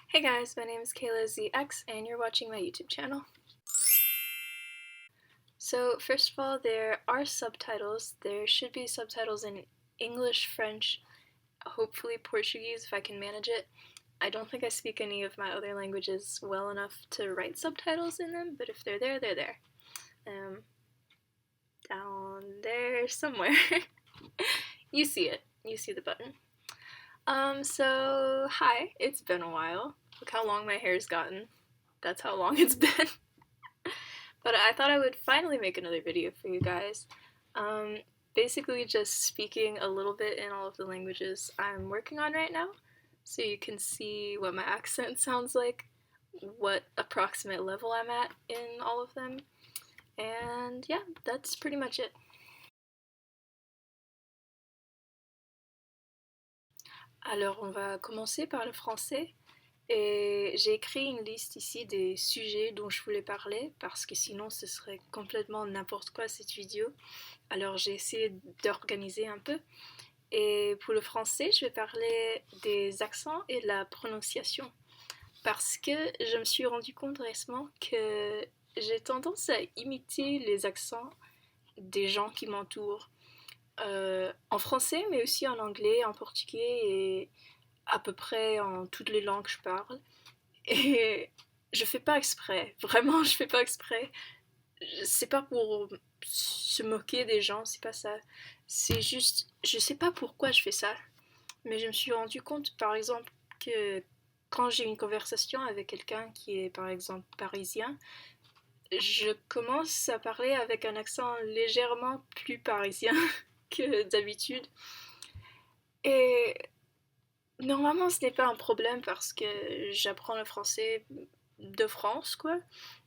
Hey guys, my name is Kayla ZX and you're watching my YouTube channel. So first of all, there are subtitles. There should be subtitles in English, French, hopefully Portuguese if I can manage it. I don't think I speak any of my other languages well enough to write subtitles in them, but if they're there, they're there. Down there somewhere. You see it. You see the button. So hi, it's been a while. Look how long my hair's gotten. That's how long it's been. But I thought I would finally make another video for you guys. Basically just speaking a little bit in all of the languages I'm working on right now, so you can see what my accent sounds like, what approximate level I'm at in all of them, and yeah, that's pretty much it. Alors on va commencer par le français. Et j'ai écrit une liste ici des sujets dont je voulais parler parce que sinon ce serait complètement n'importe quoi cette vidéo. Alors j'ai essayé d'organiser un peu. Et pour le français, je vais parler des accents et de la prononciation. Parce que je me suis rendu compte récemment que j'ai tendance à imiter les accents des gens qui m'entourent. En français, mais aussi en anglais, en portugais et à peu près en toutes les langues que je parle. Et je fais pas exprès, vraiment je fais pas exprès. C'est pas pour se moquer des gens, c'est pas ça. C'est juste, je sais pas pourquoi je fais ça, mais je me suis rendu compte par exemple que quand j'ai une conversation avec quelqu'un qui est par exemple parisien, je commence à parler avec un accent légèrement plus parisien que d'habitude. Et normalement ce n'est pas un problème parce que j'apprends le français de France, quoi.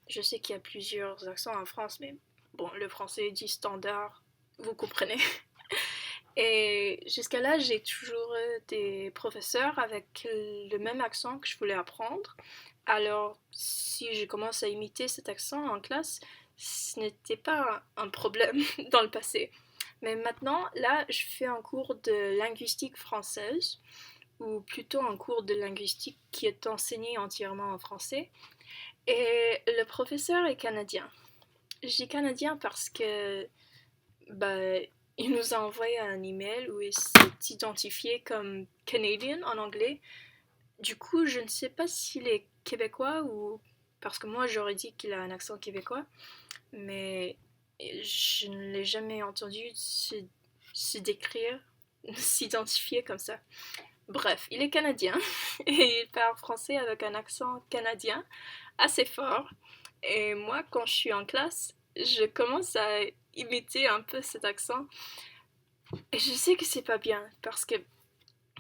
Je sais qu'il y a plusieurs accents en France, mais bon, le français dit standard, vous comprenez. Et jusqu'à là, j'ai toujours des professeurs avec le même accent que je voulais apprendre. Alors, si je commence à imiter cet accent en classe, ce n'était pas un problème dans le passé. Mais maintenant, là, je fais un cours de linguistique française, ou plutôt un cours de linguistique qui est enseigné entièrement en français. Et le professeur est canadien. Je dis canadien parce que bah, il nous a envoyé un email où il s'est identifié comme Canadian en anglais. Du coup, je ne sais pas s'il est québécois ou parce que moi j'aurais dit qu'il a un accent québécois, mais je ne l'ai jamais entendu se décrire, s'identifier comme ça. Bref, il est canadien et il parle français avec un accent canadien assez fort. Et moi, quand je suis en classe, je commence à imiter un peu cet accent. Et je sais que c'est pas bien, parce que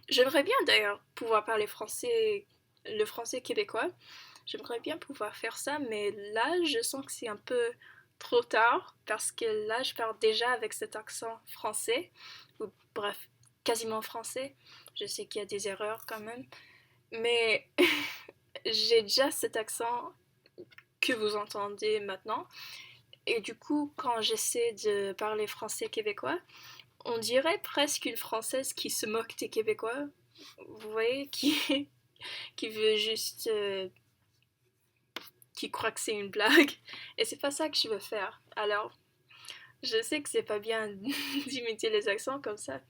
j'aimerais bien d'ailleurs pouvoir parler français, le français québécois. J'aimerais bien pouvoir faire ça, mais là, je sens que c'est un peu trop tard, parce que là, je parle déjà avec cet accent français, ou bref, quasiment français. Je sais qu'il y a des erreurs quand même, mais j'ai déjà cet accent que vous entendez maintenant. Et du coup, quand j'essaie de parler français québécois, on dirait presque une Française qui se moque des Québécois. Vous voyez, qui veut juste... qui croit que c'est une blague. Et c'est pas ça que je veux faire. Alors, je sais que c'est pas bien d'imiter les accents comme ça,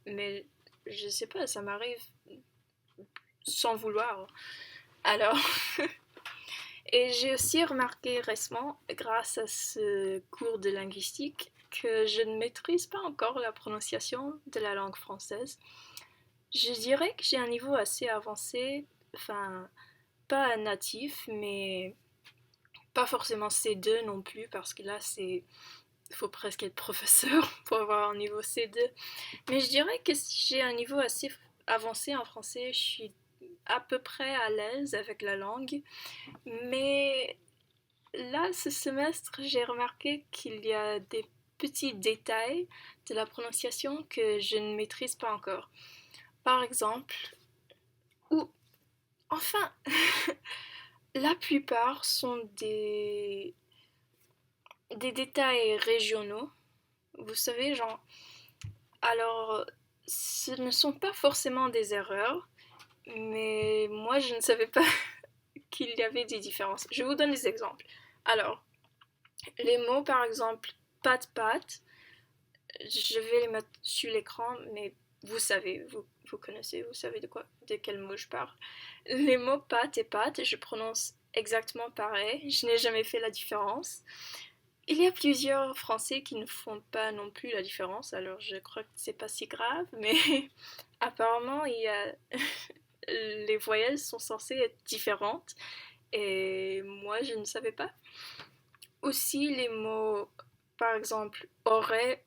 mais je sais pas, ça m'arrive sans vouloir. Alors... Et j'ai aussi remarqué récemment, grâce à ce cours de linguistique, que je ne maîtrise pas encore la prononciation de la langue française. Je dirais que j'ai un niveau assez avancé, enfin, pas natif, mais pas forcément C2 non plus, parce que là, il faut presque être professeur pour avoir un niveau C2. Mais je dirais que si j'ai un niveau assez avancé en français, je suis à peu près à l'aise avec la langue. Mais là, ce semestre, j'ai remarqué qu'il y a des petits détails de la prononciation que je ne maîtrise pas encore. Par exemple, ou enfin, la plupart sont des détails régionaux. Vous savez, genre, alors, ce ne sont pas forcément des erreurs, mais moi je ne savais pas qu'il y avait des différences. Je vous donne des exemples. Alors, les mots par exemple pat, je vais les mettre sur l'écran, mais vous savez, vous connaissez, vous savez de quel mot je parle. Les mots pat et pat, je prononce exactement pareil, je n'ai jamais fait la différence. Il y a plusieurs Français qui ne font pas non plus la différence, alors je crois que c'est pas si grave, mais apparemment les voyelles sont censées être différentes et moi je ne savais pas. Aussi les mots, par exemple, aurait,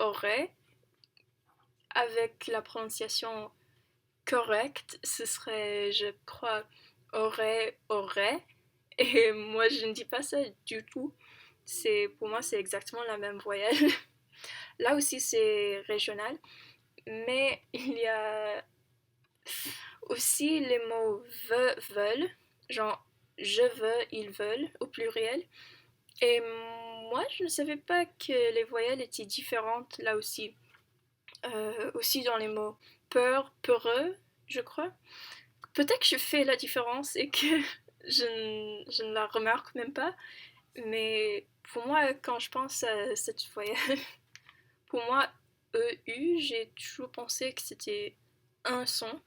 avec la prononciation correcte, ce serait, je crois, aurait, et moi je ne dis pas ça du tout. Pour moi, c'est exactement la même voyelle. Là aussi, c'est régional, mais il y a aussi les mots veulent, genre je veux, ils veulent, au pluriel. Et moi, je ne savais pas que les voyelles étaient différentes là aussi. Aussi dans les mots peur, peureux, je crois. Peut-être que je fais la différence et que je ne la remarque même pas, mais pour moi, quand je pense à cette voyelle, pour moi, EU, j'ai toujours pensé que c'était un son.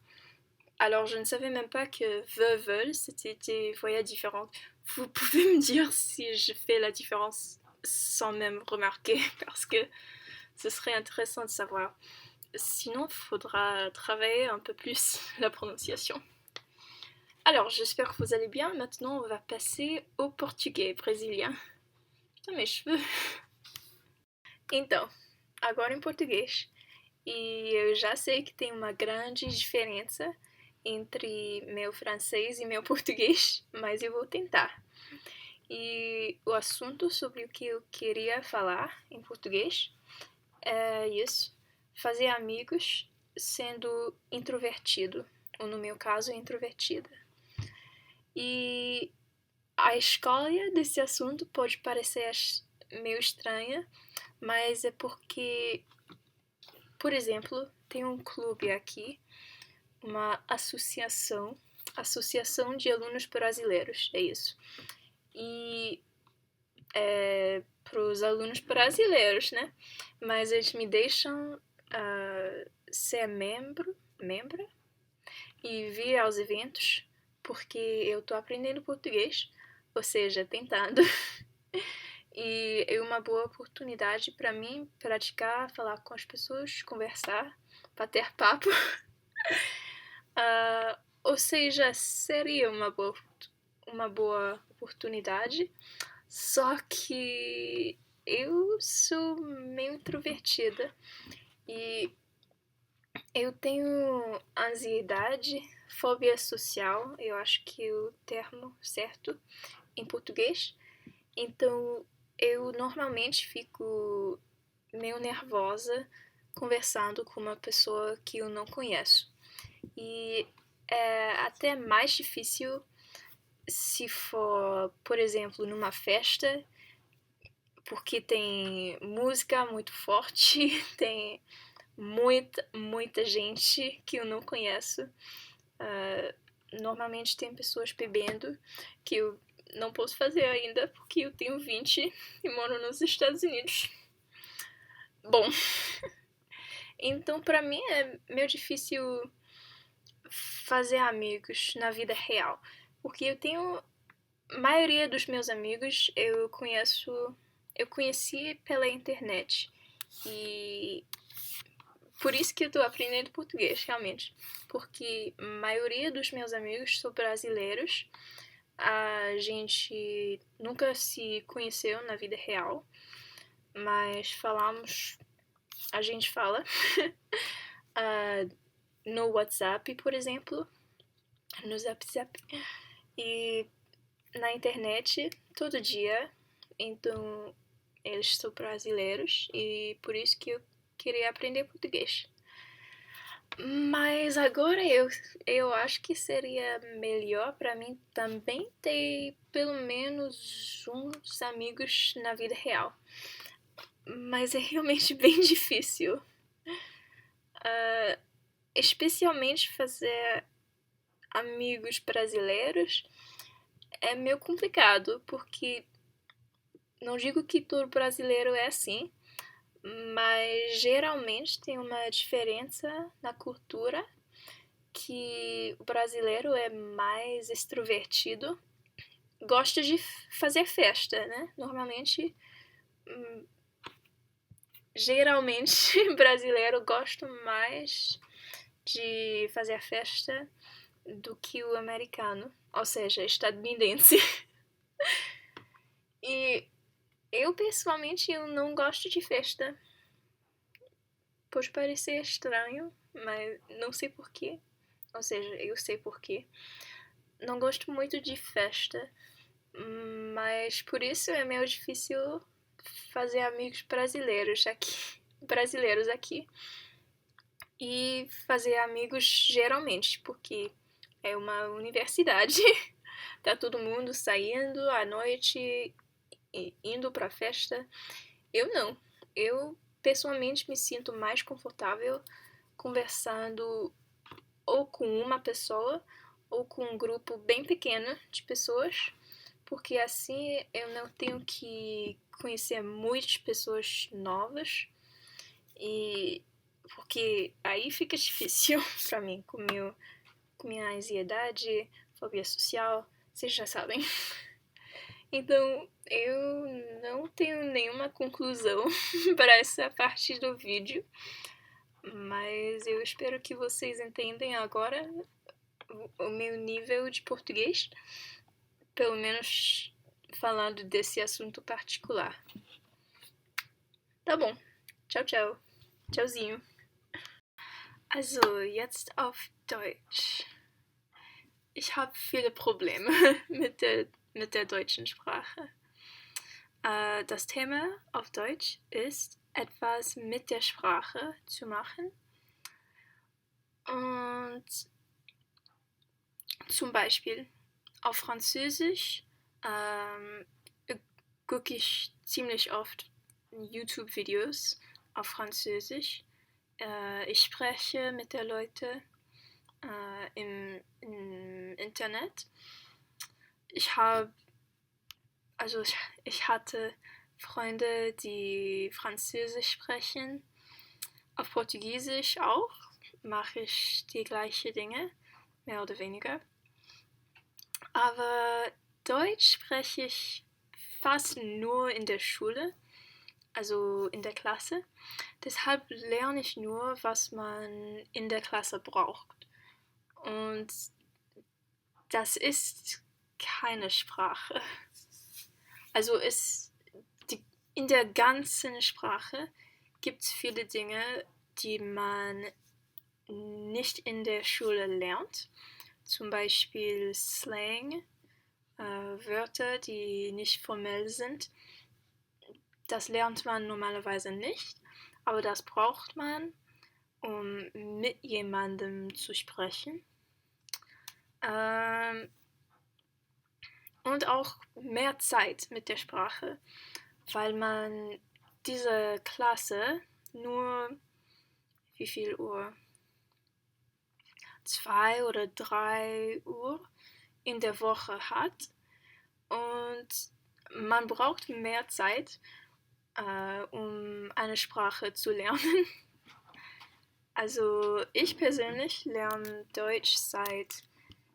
Alors je ne savais même pas que veulent, c'était des voyelles différentes. Vous pouvez me dire si je fais la différence sans même remarquer, parce que ce serait intéressant de savoir. Sinon, il faudra travailler un peu plus la prononciation. Alors, j'espère que vous allez bien. Maintenant, on va passer au português brésilien. Putain, mes cheveux! Então, agora em português. E eu já sei que tem uma grande diferença entre meu francês e meu português, mas eu vou tentar. E o assunto sobre o que eu queria falar em português é isso: fazer amigos sendo introvertido, ou no meu caso, introvertida. E a escolha desse assunto pode parecer meio estranha, mas é porque, por exemplo, tem um clube aqui, uma associação de alunos brasileiros, é isso. E para os alunos brasileiros, né? Mas eles me deixam ser membro e vir aos eventos porque eu tô aprendendo português, ou seja, tentando. E é uma boa oportunidade para mim praticar, falar com as pessoas, conversar, bater papo. Ou seja, seria uma boa oportunidade, só que eu sou meio introvertida e eu tenho ansiedade, fobia social, eu acho que é o termo certo em português. Então eu normalmente fico meio nervosa conversando com uma pessoa que eu não conheço. E é até mais difícil se for, por exemplo, numa festa, porque tem música muito forte, tem muita gente que eu não conheço. Normalmente tem pessoas bebendo, que eu não posso fazer ainda, porque eu tenho 20 e moro nos Estados Unidos. Bom, então pra mim é meio difícil fazer amigos na vida real, porque eu tenho a maioria dos meus amigos eu conheci pela internet e por isso que eu tô aprendendo português, realmente, porque a maioria dos meus amigos são brasileiros, a gente nunca se conheceu na vida real, mas a gente fala no WhatsApp, por exemplo, no Zap, e na internet todo dia. Então eles são brasileiros e por isso que eu queria aprender português. Mas agora eu acho que seria melhor para mim também ter pelo menos uns amigos na vida real. Mas é realmente bem difícil. Especialmente fazer amigos brasileiros é meio complicado, porque não digo que todo brasileiro é assim, mas geralmente tem uma diferença na cultura que o brasileiro é mais extrovertido, gosta de fazer festa, né? Normalmente, geralmente, brasileiro gosta mais de fazer festa do que o americano, ou seja, estadunidense. E eu, pessoalmente, eu não gosto de festa. Pode parecer estranho, mas não sei porquê. Ou seja, eu sei porquê. Não gosto muito de festa, mas por isso é meio difícil fazer amigos brasileiros aqui. E fazer amigos geralmente, porque é uma universidade. Tá todo mundo saindo à noite e indo pra festa. Eu não. Eu pessoalmente me sinto mais confortável conversando ou com uma pessoa ou com um grupo bem pequeno de pessoas, porque assim eu não tenho que conhecer muitas pessoas novas e porque aí fica difícil pra mim com minha ansiedade, fobia social, vocês já sabem. Então, eu não tenho nenhuma conclusão para essa parte do vídeo, mas eu espero que vocês entendem agora o meu nível de português, pelo menos falando desse assunto particular. Tá bom. Tchau, tchau. Tchauzinho. Also, jetzt auf Deutsch. Ich habe viele Probleme mit der deutschen Sprache. Das Thema auf Deutsch ist, etwas mit der Sprache zu machen. Und zum Beispiel auf Französisch gucke ich ziemlich oft YouTube-Videos auf Französisch. Ich spreche mit den Leuten im Internet. Ich hatte Freunde, die Französisch sprechen. Auf Portugiesisch auch mache ich die gleichen Dinge, mehr oder weniger. Aber Deutsch spreche ich fast nur in der Schule, also in der Klasse. Deshalb lerne ich nur, was man in der Klasse braucht. Und das ist keine Sprache. Also in der ganzen Sprache gibt es viele Dinge, die man nicht in der Schule lernt. Zum Beispiel Slang, Wörter, die nicht formell sind. Das lernt man normalerweise nicht, aber das braucht man, um mit jemandem zu sprechen. Und auch mehr Zeit mit der Sprache, weil man diese Klasse nur, wie viel Uhr? 2 oder 3 Uhr in der Woche hat und man braucht mehr Zeit, um eine Sprache zu lernen. Also ich persönlich lerne Deutsch seit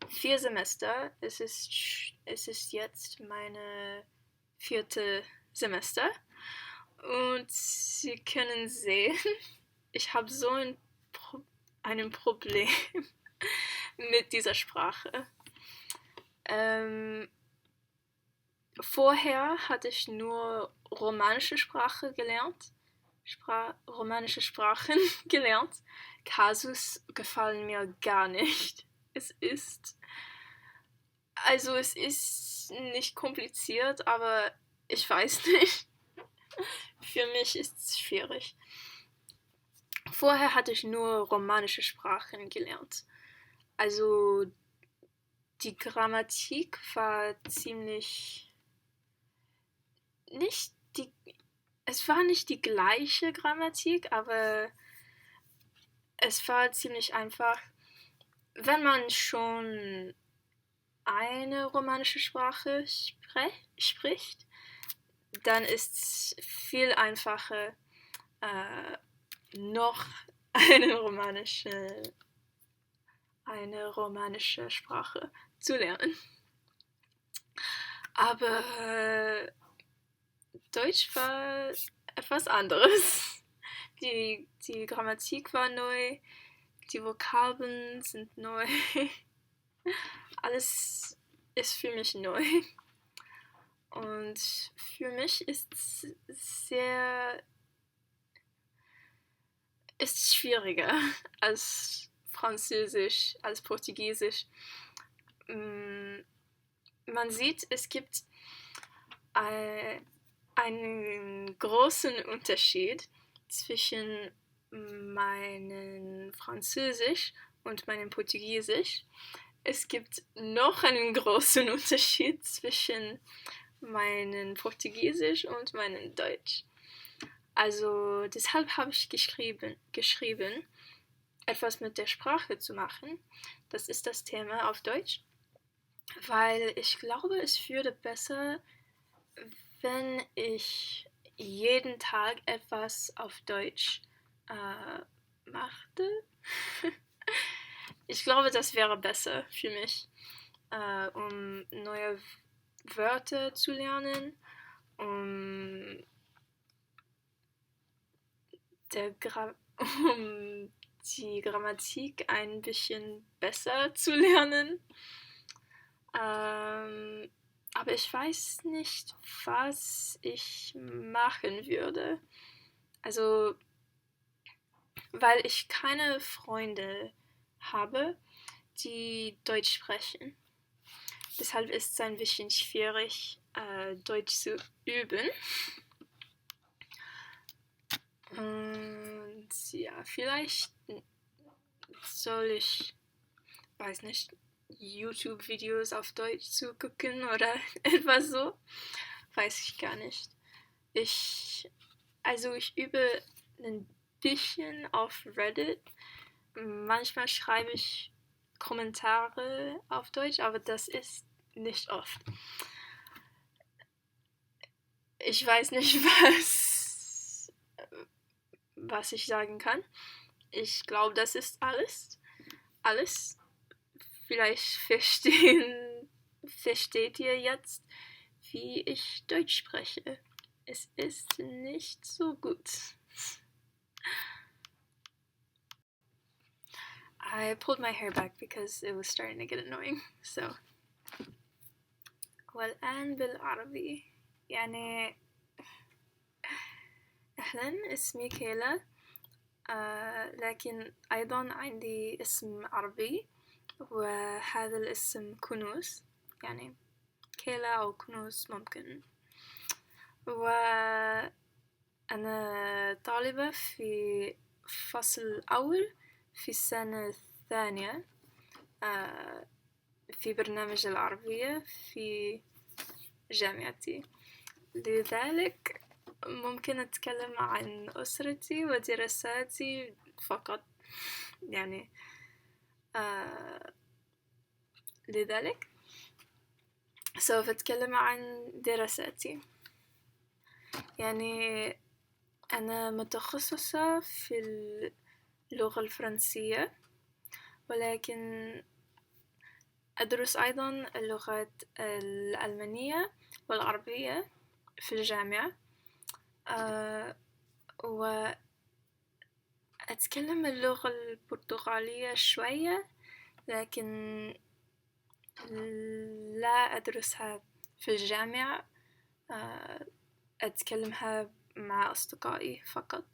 4 Semester. Es ist jetzt meine 4. Semester. Und Sie können sehen, ich habe so ein Problem mit dieser Sprache. Vorher hatte ich nur romanische Sprache gelernt. Romanische Sprachen gelernt. Kasus gefallen mir gar nicht. Es ist nicht kompliziert, aber ich weiß nicht. Für mich ist es schwierig. Vorher hatte ich nur romanische Sprachen gelernt. Also die Grammatik war es war nicht die gleiche Grammatik, aber es war ziemlich einfach, wenn man schon eine romanische Sprache spricht, dann ist es viel einfacher, noch eine romanische Sprache zu lernen. Aber Deutsch war etwas anderes. Die Grammatik war neu, die Vokabeln sind neu. Alles ist für mich neu. Und für mich ist es schwieriger als Französisch, als Portugiesisch. Man sieht, es gibt einen großen Unterschied zwischen meinem Französisch und meinem Portugiesisch. Es gibt noch einen großen Unterschied zwischen meinem Portugiesisch und meinem Deutsch. Also deshalb habe ich geschrieben, etwas mit der Sprache zu machen. Das ist das Thema auf Deutsch, weil ich glaube, es würde besser, wenn ich jeden Tag etwas auf Deutsch machte. Ich glaube, das wäre besser für mich, um neue Wörter zu lernen, um die Grammatik ein bisschen besser zu lernen. Aber ich weiß nicht, was ich machen würde. Also, weil ich keine Freunde habe, die Deutsch sprechen. Deshalb ist es ein bisschen schwierig, Deutsch zu üben. Und ja, vielleicht soll ich, weiß nicht, YouTube-Videos auf Deutsch zu gucken oder etwas so. Weiß ich gar nicht. Ich übe ein bisschen auf Reddit. Manchmal schreibe ich Kommentare auf Deutsch, aber das ist nicht oft. Ich weiß nicht, was ich sagen kann. Ich glaube, das ist alles. Vielleicht versteht ihr jetzt, wie ich Deutsch spreche. Es ist nicht so gut. I pulled my hair back because it was starting to get annoying. So والآن بالعربي يعني أهلا اسمي كيلا لكن أيضا عندي اسم عربي وهذا الاسم كنوز يعني كيلا أو كنوز ممكن وأنا طالبة في فصل الأول في السنة الثانية في برنامج العربية في جامعتي لذلك ممكن أتكلم عن أسرتي ودراساتي فقط يعني لذلك سوف أتكلم عن دراساتي يعني أنا متخصصة في اللغة الفرنسية ولكن أدرس أيضا اللغات الألمانية والعربية في الجامعة وأتكلم اللغة البرتغالية شوية لكن لا أدرسها في الجامعة أتكلمها مع أصدقائي فقط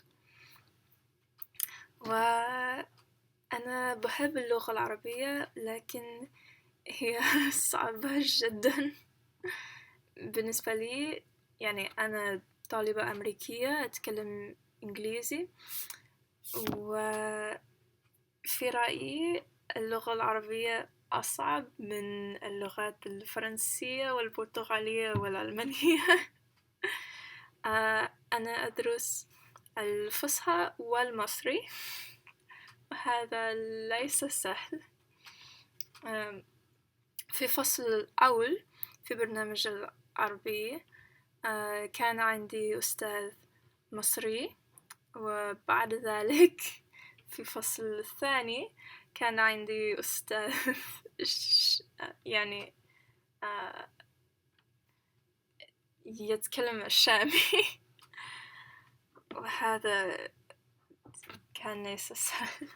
وأنا بحب اللغة العربية لكن هي صعبة جدا بالنسبة لي يعني أنا طالبة أمريكية أتكلم إنجليزي وفي رأيي اللغة العربية أصعب من اللغات الفرنسية والبرتغالية والألمانية أنا أدرس الفصحى والمصري وهذا ليس سهل في فصل الأول في برنامج العربية كان عندي أستاذ مصري، وبعد ذلك في فصل الثاني كان عندي أستاذ يعني يتكلم الشامي وهذا كان ليس سهل.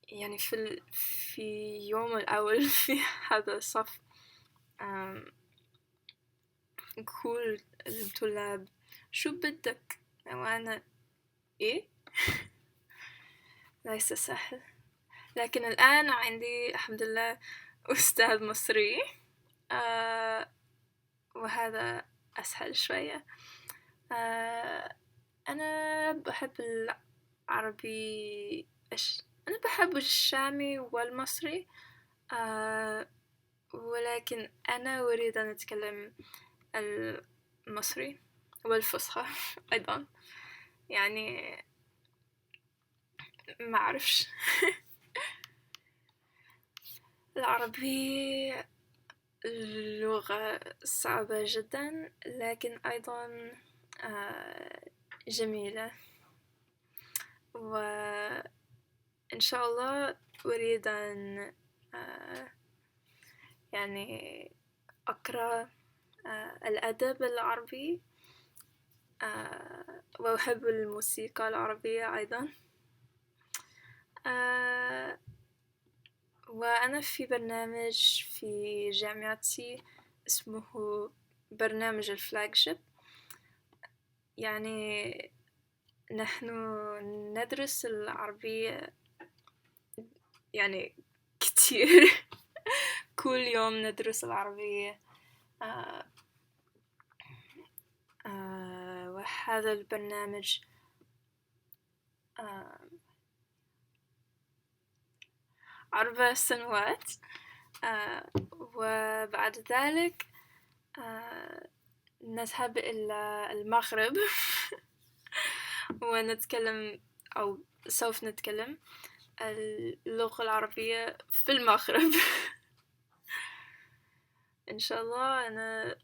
يعني في يوم الأول في هذا الصف كل الطلاب شو بدك، وأنا إيه ليس سهل. لكن الآن عندي الحمد لله أستاذ مصري وهذا أسهل شوية. أنا بحب العربي أنا بحب الشامي والمصري، ولكن أنا أريد أن أتكلم المصري والفصحى أيضا، يعني ما أعرفش. العربي لغة صعبة جدا، لكن أيضا جميلة، وإن شاء الله أريد أن يعني أقرأ الأدب العربي، وأحب الموسيقى العربية أيضا. وأنا في برنامج في جامعتي اسمه برنامج الفلاجشيب، يعني نحن ندرس العربية يعني كتير. كل يوم ندرس العربية. وهذا البرنامج 4 سنوات. وبعد ذلك نذهب إلى المغرب ونتكلم أو سوف نتكلم اللغة العربية في المغرب. إن شاء الله أنا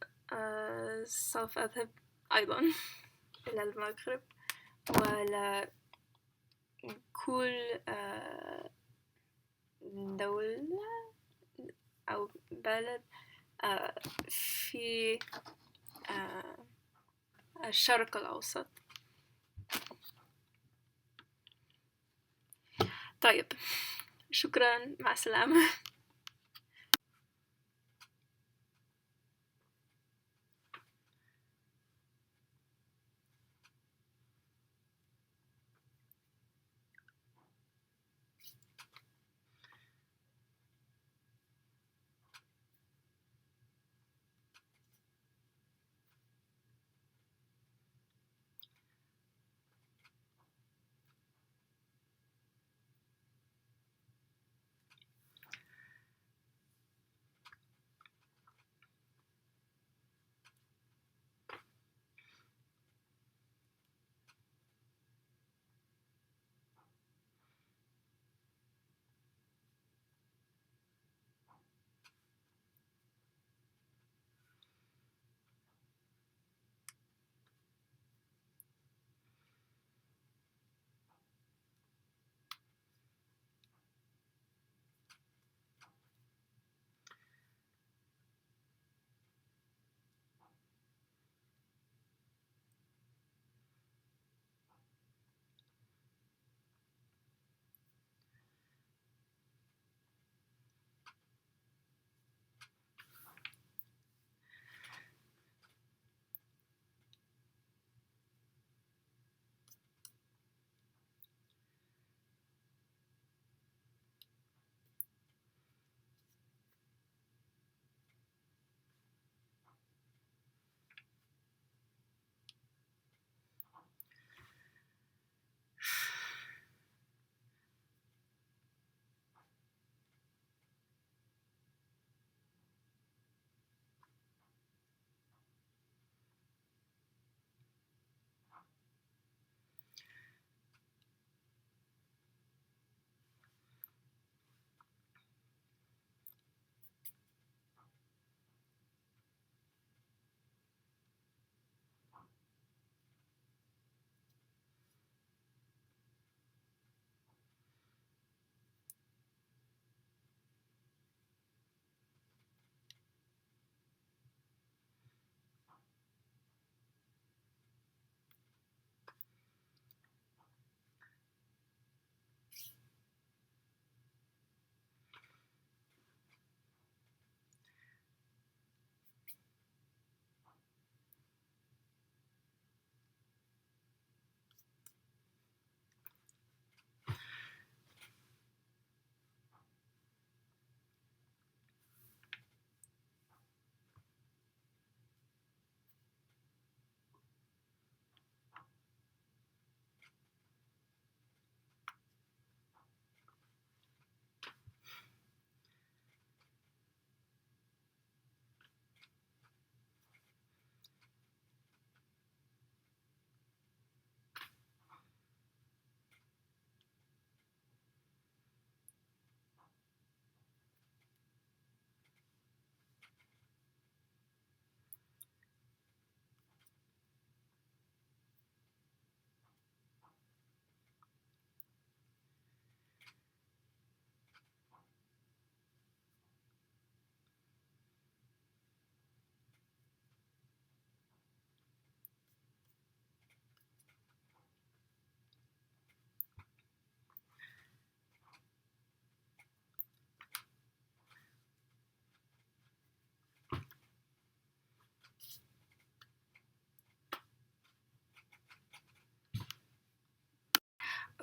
سوف أذهب أيضا إلى المغرب وإلى كل دولة أو بلد في الشرق الأوسط. طيب، شكرا، مع السلامة.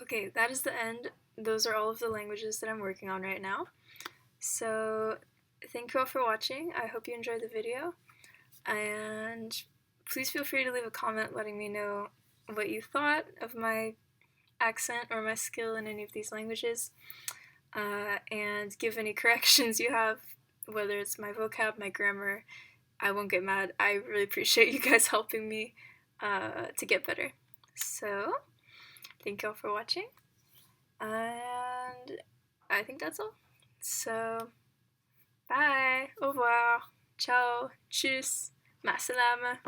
Okay, that is the end. Those are all of the languages that I'm working on right now. So, thank you all for watching. I hope you enjoyed the video. And please feel free to leave a comment letting me know what you thought of my accent or my skill in any of these languages. And give any corrections you have, whether it's my vocab, my grammar. I won't get mad. I really appreciate you guys helping me to get better. So, thank you all for watching. And I think that's all. So, bye. Au revoir. Ciao. Tschüss. Masalama.